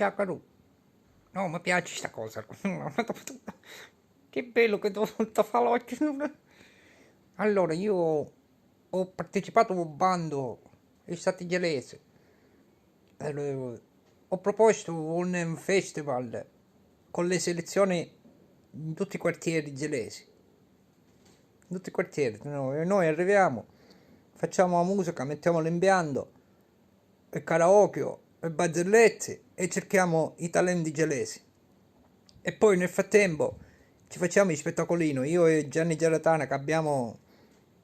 Ciao caro. No, mi piace sta cosa. Che bello che ti fa l'occhio. Allora, io ho partecipato a un bando estate gelese. Allora, ho proposto un festival con le selezioni in tutti i quartieri gelesi. In tutti i quartieri. Noi arriviamo, facciamo la musica, mettiamo l'impianto, il karaoke, e barzellette e cerchiamo i talenti gelesi. E poi nel frattempo ci facciamo gli spettacolino. Io e Gianni Geratana che abbiamo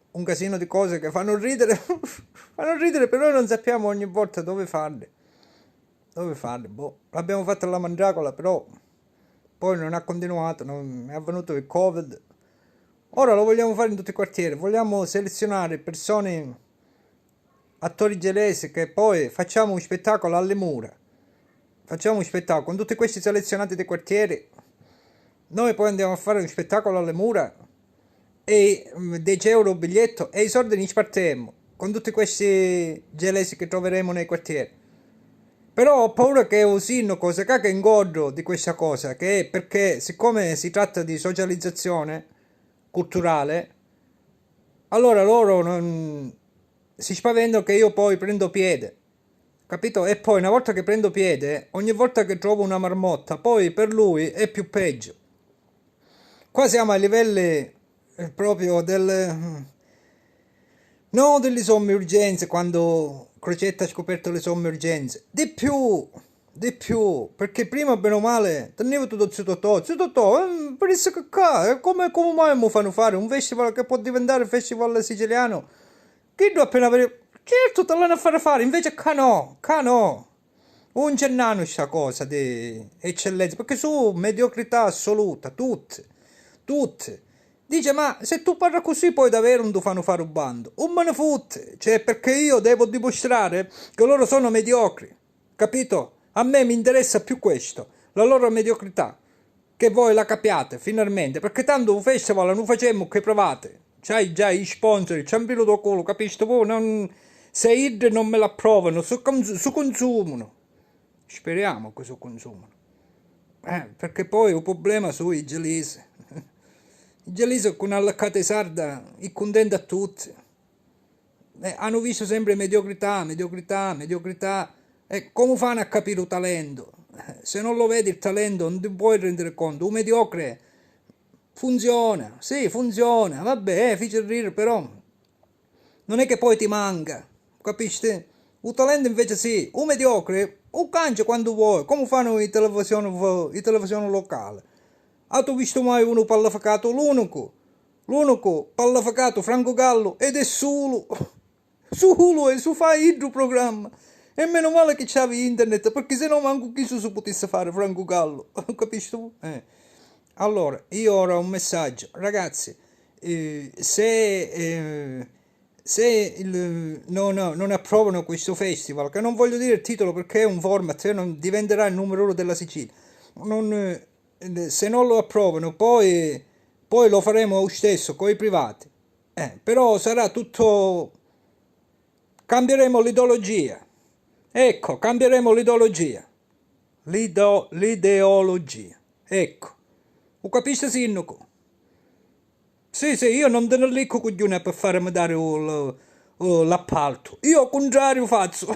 un casino di cose che fanno ridere. Fanno ridere, però non sappiamo ogni volta dove farle. Dove farle? Boh. L'abbiamo fatta alla Mandragola, però poi non ha continuato, è avvenuto il Covid. Ora lo vogliamo fare in tutti i quartieri. Vogliamo selezionare persone, attori gelesi, che poi facciamo un spettacolo alle mura. Facciamo un spettacolo con tutti questi selezionati dei quartieri. Noi poi andiamo a fare un spettacolo alle mura e 10 euro biglietto e i soldi li spartiamo con tutti questi gelesi che troveremo nei quartieri. Però ho paura che usino cose che ingodo di questa cosa, che è perché siccome si tratta di socializzazione culturale, allora loro non si spaventano che io poi prendo piede. Capito? E poi una volta che prendo piede, ogni volta che trovo una marmotta, poi per lui è più peggio. Qua siamo ai livelli proprio del... No, delle somme urgenze, quando Crocetta ha scoperto le somme urgenze. Di più, perché prima bene o male tenevo tutto zio Totò, per isso che qua, come mai mi fanno fare un festival che può diventare festival siciliano? Che do appena avere... Certo, te l'hanno a fare, invece qua no. Un gennano sta cosa di eccellenza, perché su mediocrità assoluta, tutte. Dice, ma se tu parli così poi davvero non ti fanno fare un bando. Un me ne fotte, cioè perché io devo dimostrare che loro sono mediocri, capito? A me mi interessa più questo, la loro mediocrità, che voi la capiate finalmente, perché tanto un festival non facciamo che provate. C'hai già i sponsor, c'è un pilo do culo, capisci? Voi non... Se id non me l'approvano, su consumano. Speriamo che su consumano. Perché poi il problema sono i gelisi. I gelisi con una laccata sarda, i contenti a tutti. Hanno visto sempre mediocrità. E come fanno a capire il talento? Se non lo vedi il talento non ti puoi rendere conto. Un mediocre funziona, sì, funziona, vabbè, fece ridere, però non è che poi ti manca, capisci? Un talento invece sì, un mediocre, un cancio quando vuoi, come fanno i televisioni locali. Hai tu visto mai uno pallafacato? L'unico pallafacato Franco Gallo ed è solo e su fai il programma. E meno male che c'avevi internet, perché se no manco chi si potesse fare Franco Gallo, capisci tu? Allora, io ora ho un messaggio, ragazzi, se non approvano questo festival, che non voglio dire il titolo perché è un format, non diventerà il numero uno della Sicilia, se non lo approvano poi lo faremo lo stesso con i privati, però sarà tutto, cambieremo l'ideologia, ecco, cambieremo l'ideologia, l'ideologia, ecco, lo capisci sindaco? Sì, io non te ne licco coglione per farmi dare l'appalto. Io al contrario faccio.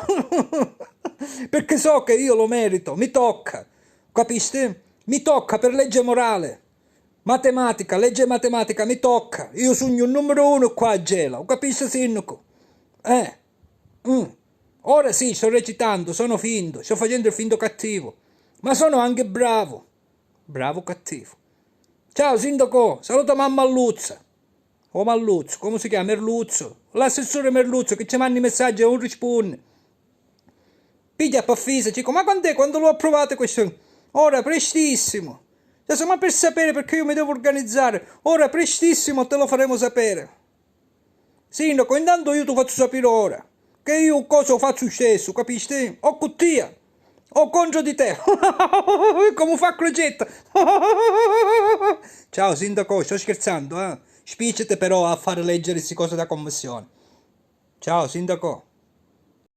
Perché so che io lo merito, mi tocca. Capisci? Mi tocca per legge morale. Matematica, legge matematica, mi tocca. Io sogno il numero uno qua a Gela. Capisci, sindaco? Eh. mm. Ora sì, sto recitando, sono finto, sto facendo il finto cattivo. Ma sono anche bravo. Bravo cattivo. Ciao sindaco, saluta mamma Alluzza. O Malluzzo, come si chiama? Merluzzo. L'assessore Merluzzo che ci manda i messaggi e non risponde. Piglia paffisa, dico, ma quando lo approvate questo? Ora, prestissimo. Adesso, ma per sapere perché io mi devo organizzare. Ora, prestissimo, te lo faremo sapere. Sindaco, intanto io ti faccio sapere ora. Che io cosa faccio stesso, capisci? O cuttia. O contro di te. Come fa Crocetta. Ciao sindaco, sto scherzando, Spicciate però a fare leggere queste cose da commissione. Ciao sindaco.